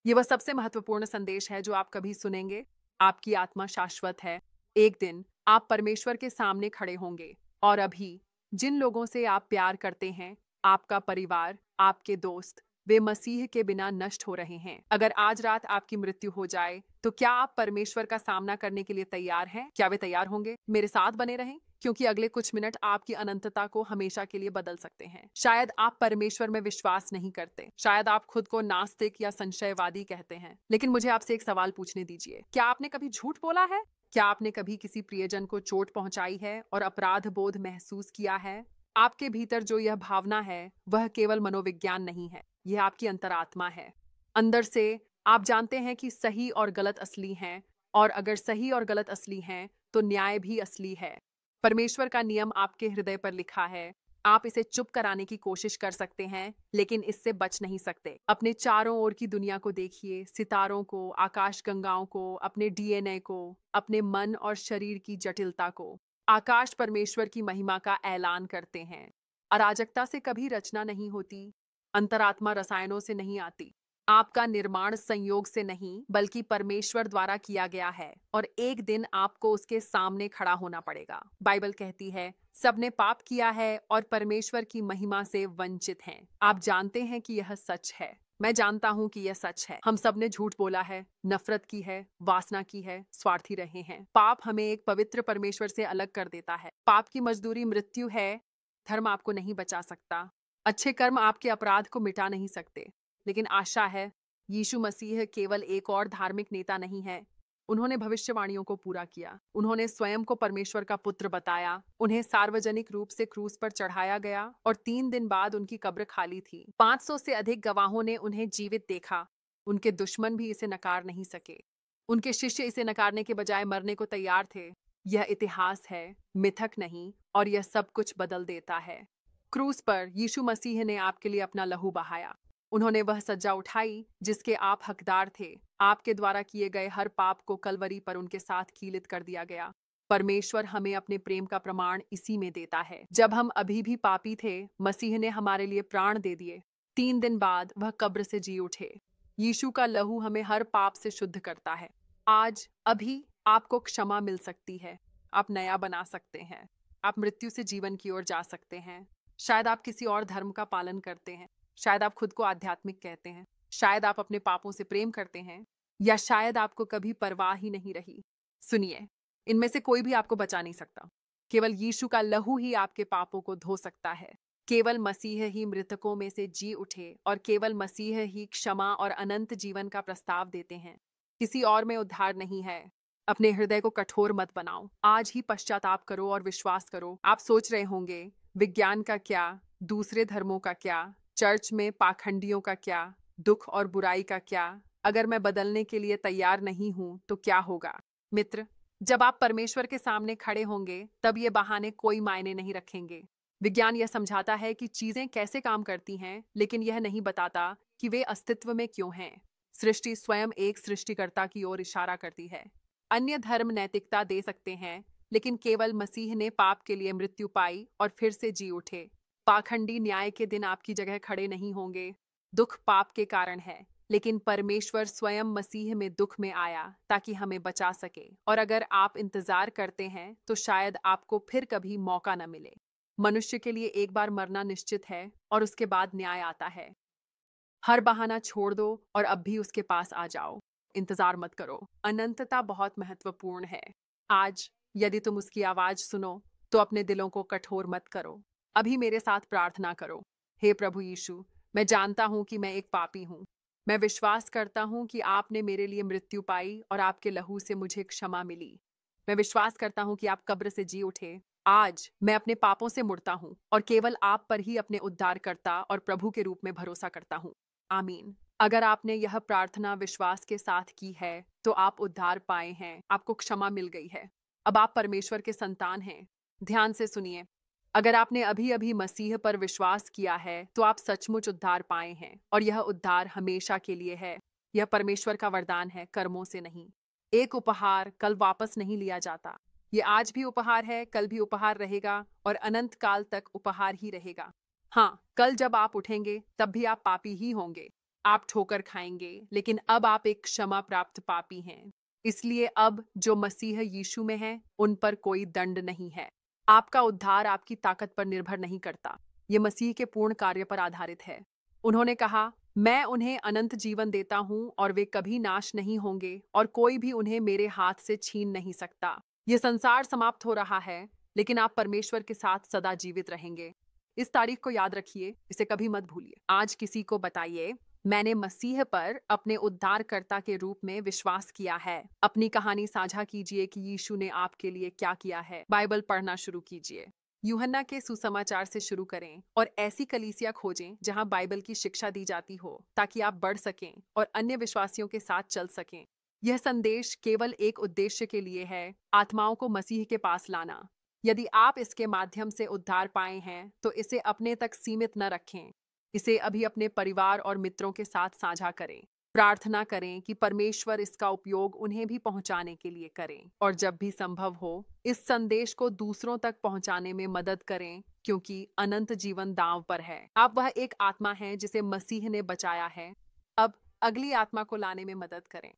ये वह सबसे महत्वपूर्ण संदेश है जो आप कभी सुनेंगे। आपकी आत्मा शाश्वत है। एक दिन आप परमेश्वर के सामने खड़े होंगे और अभी जिन लोगों से आप प्यार करते हैं, आपका परिवार, आपके दोस्त, वे मसीह के बिना नष्ट हो रहे हैं। अगर आज रात आपकी मृत्यु हो जाए, तो क्या आप परमेश्वर का सामना करने के लिए तैयार हैं? क्या वे तैयार होंगे? मेरे साथ बने रहें, क्योंकि अगले कुछ मिनट आपकी अनंतता को हमेशा के लिए बदल सकते हैं। शायद आप परमेश्वर में विश्वास नहीं करते, शायद आप खुद को नास्तिक या संशयवादी कहते हैं, लेकिन मुझे आपसे एक सवाल पूछने दीजिए। क्या आपने कभी झूठ बोला है? क्या आपने कभी किसी प्रियजन को चोट पहुंचाई है और अपराध बोध महसूस किया है? आपके भीतर जो यह भावना है, वह केवल मनोविज्ञान नहीं है, यह आपकी अंतरात्मा है। अंदर से आप जानते हैं कि सही और गलत असली हैं, और अगर सही और गलत असली हैं, तो न्याय भी असली है। परमेश्वर का नियम आपके हृदय पर लिखा है। आप इसे चुप कराने की कोशिश कर सकते हैं, लेकिन इससे बच नहीं सकते। अपने चारों ओर की दुनिया को देखिए, सितारों को, आकाशगंगाओं को, अपने डीएनए को, अपने मन और शरीर की जटिलता को। आकाश परमेश्वर की महिमा का ऐलान करते हैं। अराजकता से कभी रचना नहीं होती, अंतरात्मा रसायनों से नहीं आती। आपका निर्माण संयोग से नहीं, बल्कि परमेश्वर द्वारा किया गया है, और एक दिन आपको उसके सामने खड़ा होना पड़ेगा। बाइबल कहती है, सबने पाप किया है और परमेश्वर की महिमा से वंचित हैं। आप जानते हैं कि यह सच है। मैं जानता हूं कि यह सच है। हम सब ने झूठ बोला है, नफरत की है, वासना की है, स्वार्थी रहे हैं। पाप हमें एक पवित्र परमेश्वर से अलग कर देता है। पाप की मजदूरी मृत्यु है। धर्म आपको नहीं बचा सकता। अच्छे कर्म आपके अपराध को मिटा नहीं सकते, लेकिन आशा है, यीशु मसीह केवल एक और धार्मिक नेता नहीं है। उन्होंने भविष्यवाणियों को पूरा किया। उन्होंने स्वयं को परमेश्वर का पुत्र बताया। उन्हें सार्वजनिक रूप से क्रूस पर चढ़ाया गया और 3 दिन बाद उनकी कब्र खाली थी। 500 से अधिक गवाहों ने उन्हें जीवित देखा। उनके दुश्मन भी इसे नकार नहीं सके। उनके शिष्य इसे नकारने के बजाय मरने को तैयार थे। यह इतिहास है, मिथक नहीं, और यह सब कुछ बदल देता है। क्रूस पर यीशु मसीह ने आपके लिए अपना लहू बहाया। उन्होंने वह सज्जा उठाई जिसके आप हकदार थे। आपके द्वारा किए गए हर पाप को कलवरी पर उनके साथ कीलित कर दिया गया। परमेश्वर हमें अपने प्रेम का प्रमाण इसी में देता है। जब हम अभी भी पापी थे, मसीह ने हमारे लिए प्राण दे दिए। 3 दिन बाद वह कब्र से जी उठे। यीशु का लहू हमें हर पाप से शुद्ध करता है। आज अभी आपको क्षमा मिल सकती है। आप नया बना सकते हैं। आप मृत्यु से जीवन की ओर जा सकते हैं। शायद आप किसी और धर्म का पालन करते हैं, शायद आप खुद को आध्यात्मिक कहते हैं, शायद आप अपने पापों से प्रेम करते हैं, या शायद आपको कभी परवाह ही नहीं रही। सुनिए, इनमें से कोई भी आपको बचा नहीं सकता। केवल यीशु का लहू ही आपके पापों को धो सकता है। केवल मसीह ही मृतकों में से जी उठे, और केवल मसीह ही क्षमा और अनंत जीवन का प्रस्ताव देते हैं। किसी और में उद्धार नहीं है। अपने हृदय को कठोर मत बनाओ। आज ही पश्चाताप करो और विश्वास करो। आप सोच रहे होंगे, विज्ञान का क्या, दूसरे धर्मों का क्या, चर्च में पाखंडियों का क्या, दुख और बुराई का क्या? अगर मैं बदलने के लिए तैयार नहीं हूं, तो क्या होगा? मित्र, जब आप परमेश्वर के सामने खड़े होंगे, तब ये बहाने कोई मायने नहीं रखेंगे। विज्ञान यह समझाता है कि चीजें कैसे काम करती हैं, लेकिन यह नहीं बताता कि वे अस्तित्व में क्यों हैं। सृष्टि स्वयं एक सृष्टिकर्ता की ओर इशारा करती है। अन्य धर्म नैतिकता दे सकते हैं, लेकिन केवल मसीह ने पाप के लिए मृत्यु पाई और फिर से जी उठे। पाखंडी न्याय के दिन आपकी जगह खड़े नहीं होंगे। दुख पाप के कारण है, लेकिन परमेश्वर स्वयं मसीह में दुख में आया ताकि हमें बचा सके। और अगर आप इंतजार करते हैं, तो शायद आपको फिर कभी मौका न मिले। मनुष्य के लिए एक बार मरना निश्चित है, और उसके बाद न्याय आता है। हर बहाना छोड़ दो और अब भी उसके पास आ जाओ। इंतजार मत करो। अनंतता बहुत महत्वपूर्ण है। आज यदि तुम उसकी आवाज सुनो, तो अपने दिलों को कठोर मत करो। अभी मेरे साथ प्रार्थना करो। हे प्रभु यीशु, मैं जानता हूं कि मैं एक पापी हूं। मैं विश्वास करता हूं कि आपने मेरे लिए मृत्यु पाई और आपके लहू से मुझे क्षमा मिली। मैं विश्वास करता हूं कि आप कब्र से जी उठे। आज मैं अपने पापों से मुड़ता हूं और केवल आप पर ही अपने उद्धारकर्ता और प्रभु के रूप में भरोसा करता हूं। आमीन। अगर आपने यह प्रार्थना विश्वास के साथ की है, तो आप उद्धार पाए हैं, आपको क्षमा मिल गई है। अब आप परमेश्वर के संतान हैं। ध्यान से सुनिए, अगर आपने अभी अभी मसीह पर विश्वास किया है, तो आप सचमुच उद्धार पाए हैं, और यह उद्धार हमेशा के लिए है। यह परमेश्वर का वरदान है, कर्मों से नहीं। एक उपहार कल वापस नहीं लिया जाता। ये आज भी उपहार है, कल भी उपहार रहेगा, और अनंत काल तक उपहार ही रहेगा। हाँ, कल जब आप उठेंगे, तब भी आप पापी ही होंगे। आप ठोकर खाएंगे, लेकिन अब आप एक क्षमा प्राप्त पापी हैं। इसलिए अब जो मसीह यीशु में है, उन पर कोई दंड नहीं है। आपका उद्धार आपकी ताकत पर निर्भर नहीं करता, ये मसीह के पूर्ण कार्य पर आधारित है। उन्होंने कहा, मैं उन्हें अनंत जीवन देता हूँ और वे कभी नाश नहीं होंगे और कोई भी उन्हें मेरे हाथ से छीन नहीं सकता। ये संसार समाप्त हो रहा है, लेकिन आप परमेश्वर के साथ सदा जीवित रहेंगे। इस तारीख को याद रखिए, इसे कभी मत भूलिए। आज किसी को बताइए, मैंने मसीह पर अपने उद्धारकर्ता के रूप में विश्वास किया है। अपनी कहानी साझा कीजिए कि यीशु ने आपके लिए क्या किया है। बाइबल पढ़ना शुरू कीजिए। यूहन्ना के सुसमाचार से शुरू करें और ऐसी कलीसिया खोजें जहां बाइबल की शिक्षा दी जाती हो, ताकि आप बढ़ सकें और अन्य विश्वासियों के साथ चल सकें। यह संदेश केवल एक उद्देश्य के लिए है, आत्माओं को मसीह के पास लाना। यदि आप इसके माध्यम से उद्धार पाए हैं, तो इसे अपने तक सीमित न रखें। इसे अभी अपने परिवार और मित्रों के साथ साझा करें। प्रार्थना करें कि परमेश्वर इसका उपयोग उन्हें भी पहुंचाने के लिए करें, और जब भी संभव हो, इस संदेश को दूसरों तक पहुंचाने में मदद करें, क्योंकि अनंत जीवन दांव पर है। आप वह एक आत्मा हैं जिसे मसीह ने बचाया है। अब अगली आत्मा को लाने में मदद करें।